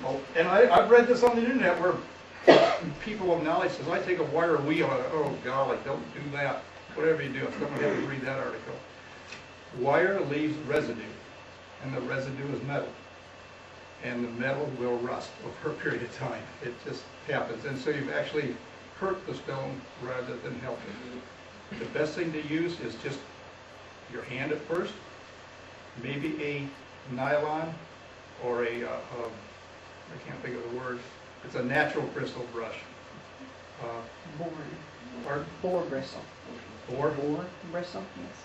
Well, and I've read this on the internet where people of knowledge says, I take a wire wheel, and oh golly, don't do that. Whatever you do, if someone had to read that article. Wire leaves residue, and the residue is metal. And the metal will rust over a period of time. It just happens. And so you've actually hurt the stone rather than help it. The best thing to use is just your hand at first, maybe a nylon or a, I can't think of the word, it's a natural bristle brush. Boar bristle. Boar? Boar bristle, yes.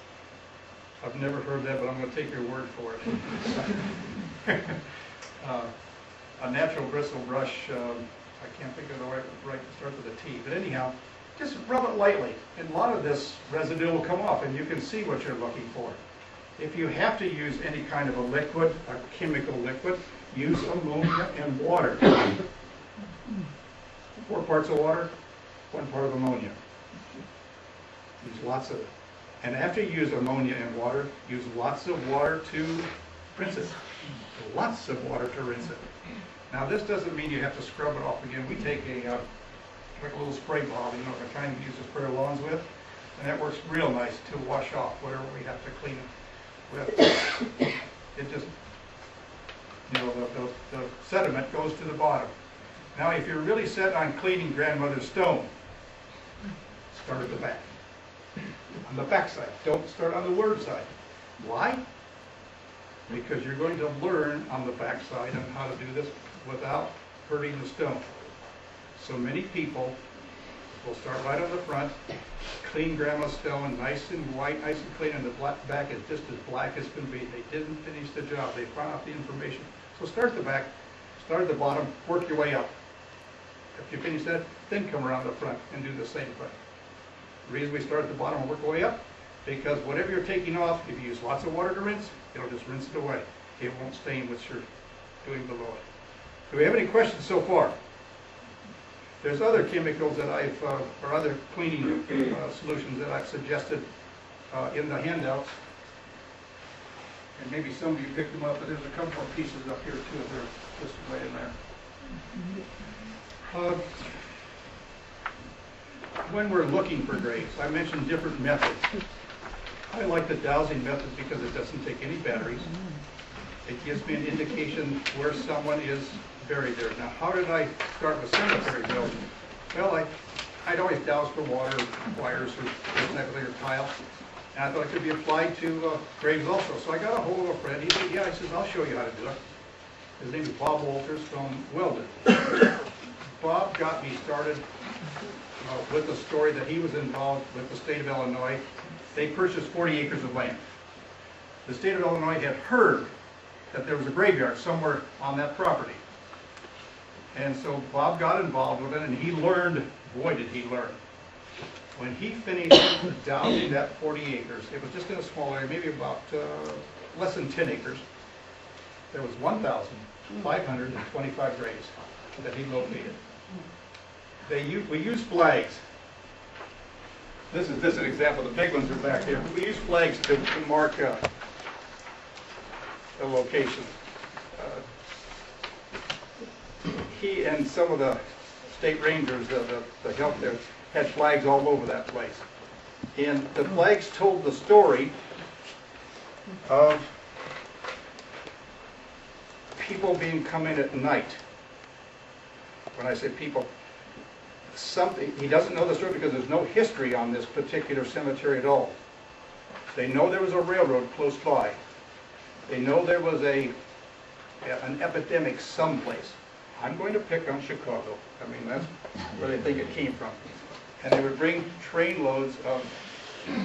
I've never heard that, but I'm going to take your word for it. A natural bristle brush, I can't think of the right to start with a T, but anyhow, just rub it lightly, and a lot of this residue will come off, and you can see what you're looking for. If you have to use any kind of a liquid, a chemical liquid, use ammonia and water. 4 parts of water, 1 part of ammonia. Use lots of it. And after you use ammonia and water, use lots of water to rinse it. Lots of water to rinse it. Now this doesn't mean you have to scrub it off again. We take like a little spray bottle, you know, the kind you use to spray our lawns with, and that works real nice to wash off whatever we have to clean it with. It just, you know, the sediment goes to the bottom. Now if you're really set on cleaning grandmother's stone, start at the back. On the back side. Don't start on the word side. Why? Because you're going to learn on the back side on how to do this without hurting the stone. So many people will start right on the front, clean grandma's stone, nice and white, nice and clean, and the back is just as black as can be. They didn't finish the job. They found out the information. So start at the back, start at the bottom, work your way up. If you finish that, then come around the front and do the same thing. The reason we start at the bottom and work our way up, because whatever you're taking off, if you use lots of water to rinse, it'll just rinse it away. It won't stain what you're doing below it. Do we have any questions so far? There's other chemicals that I've, or other cleaning solutions that I've suggested in the handouts. And maybe some of you picked them up, but there's a couple more pieces up here too. They're just right in there. When we're looking for graves, I mentioned different methods. I like the dowsing method because it doesn't take any batteries. It gives me an indication where someone is buried there. Now, how did I start with cemetery building? Well, I'd always douse for water, wires, or tile. And I thought it could be applied to graves also. So I got a hold of a friend. He said, yeah, he says, I'll show you how to do it. His name is Bob Walters from Weldon. Bob got me started with the story that he was involved with the state of Illinois. They purchased 40 acres of land. The state of Illinois had heard that there was a graveyard somewhere on that property. And so Bob got involved with it, and he learned, boy did he learn. When he finished dowsing that 40 acres, it was just in a small area, maybe about less than 10 acres. There was 1,525 graves that he located. We used flags. This is an example. The big ones are back here. We use flags to mark the location. He and some of the state rangers, the help there, had flags all over that place. And the flags told the story of people being come in at night. When I say people, he doesn't know the story because there's no history on this particular cemetery at all. They know there was a railroad close by. They know there was an epidemic someplace. I'm going to pick on Chicago. I mean, that's where they think it came from. And they would bring train loads of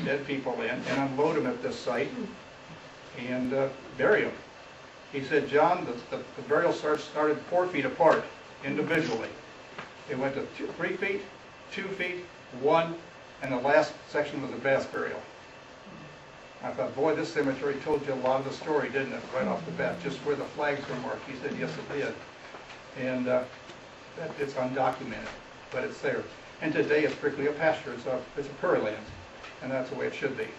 dead people in and unload them at this site and bury them. He said, John, the burial started 4 feet apart individually. It went to 3 feet, 2 feet, 1, and the last section was a mass burial. I thought, boy, this cemetery told you a lot of the story, didn't it? Right off the bat, just where the flags were marked. He said, yes, it did. And it's undocumented, but it's there. And today it's strictly a pasture. It's a prairie land, and that's the way it should be.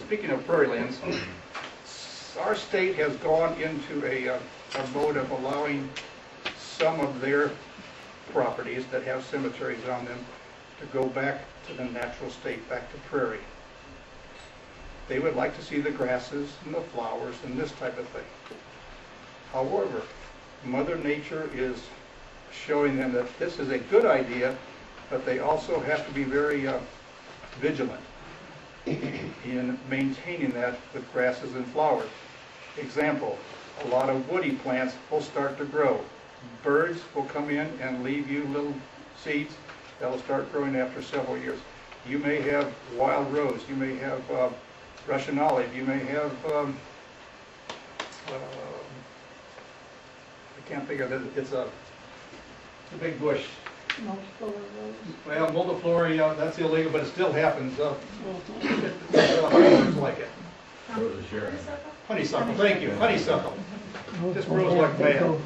Speaking of prairie lands, our state has gone into a mode of allowing some of their properties that have cemeteries on them to go back to the natural state, back to prairie. They would like to see the grasses and the flowers and this type of thing. However, Mother Nature is showing them that this is a good idea, but they also have to be very vigilant in maintaining that with grasses and flowers. Example, a lot of woody plants will start to grow. Birds will come in and leave you little seeds that will start growing after several years. You may have wild rose, you may have Russian olive, you may have, I can't think of it, it's a big bush. Well, multiflora, that's illegal, but it still happens. Honeysuckles like it. Honeysuckle, thank you, honeysuckle. Just grows like mad.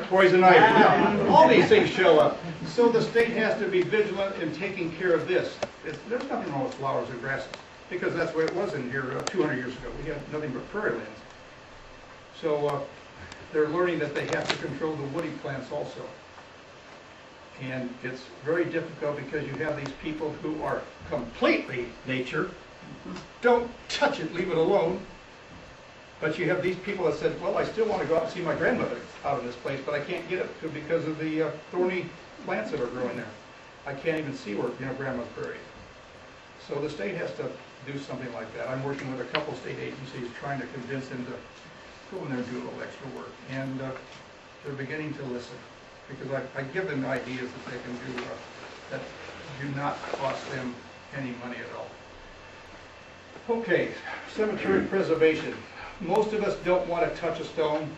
Poison ivy, yeah. All these things show up. So the state has to be vigilant in taking care of this. There's nothing wrong with flowers and grasses, because that's the way it was in here 200 years ago. We had nothing but prairie lands. So they're learning that they have to control the woody plants also. And it's very difficult because you have these people who are completely nature. Don't touch it, leave it alone. But you have these people that said, well, I still want to go out and see my grandmother out of this place, but I can't get it because of the thorny plants that are growing there. I can't even see where grandma's buried. So the state has to do something like that. I'm working with a couple state agencies trying to convince them to go in there and do a little extra work. And they're beginning to listen, because I give them ideas that they can do that do not cost them any money at all. Okay, cemetery preservation. Most of us don't want to touch a stone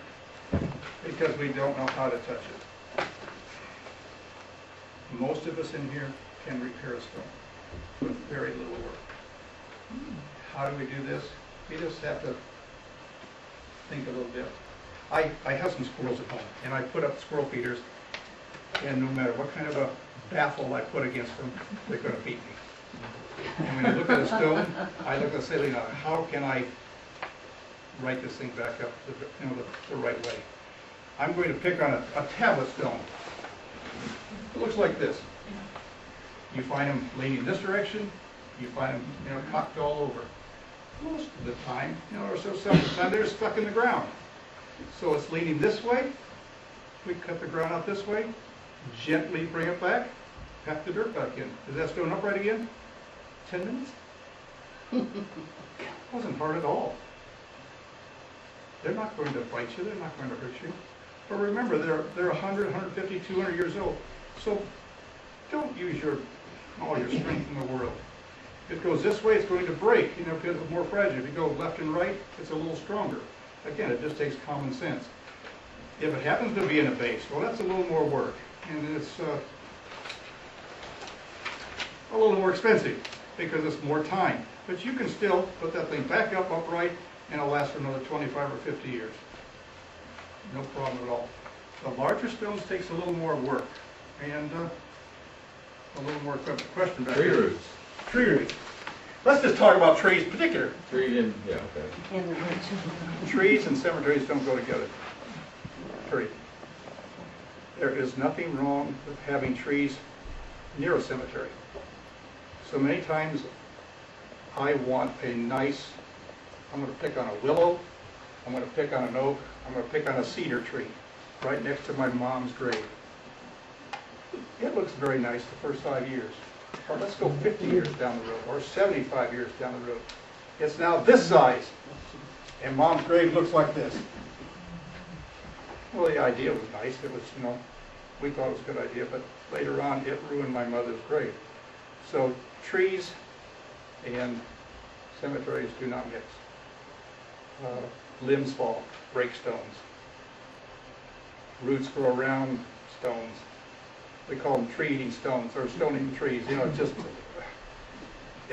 because we don't know how to touch it. Most of us in here can repair a stone with very little work. How do we do this? We just have to think a little bit. I have some squirrels at home, and I put up squirrel feeders, and no matter what kind of a baffle I put against them, they're going to beat me. And when I look at a stone, I look at the ceiling, how can I write this thing back up the right way? I'm going to pick on a tablet stone. It looks like this. You find them leaning this direction, you find them cocked all over. Most of the time, or so some of the time, they're stuck in the ground. So it's leaning this way. We cut the ground out this way, gently bring it back, pack the dirt back in. Is that stone upright again? 10 minutes? Wasn't hard at all. They're not going to bite you, they're not going to hurt you. But remember, they're 100, 150, 200 years old. So don't use all your strength in the world. If it goes this way, it's going to break, because it's more fragile. If you go left and right, it's a little stronger. Again, it just takes common sense. If it happens to be in a base, well, that's a little more work, and it's a little more expensive because it's more time. But you can still put that thing back up upright, and it'll last for another 25 or 50 years. No problem at all. The larger stones takes a little more work and a little more question back Tree here. roots. Tree roots. Let's just talk about trees in particular. Tree and, yeah, okay. And the roots. Trees and cemeteries don't go together. Period. There is nothing wrong with having trees near a cemetery. So many times I want a nice, I'm going to pick on a willow, I'm going to pick on an oak, I'm going to pick on a cedar tree right next to my mom's grave. It looks very nice the first 5 years. Or let's go 50 years down the road, or 75 years down the road. It's now this size, and mom's grave looks like this. Well, the idea was nice. It was, we thought it was a good idea, but later on it ruined my mother's grave. So trees and cemeteries do not mix. Limbs fall, break stones. Roots grow around stones. We call them tree-eating stones, or stone-eating trees. Just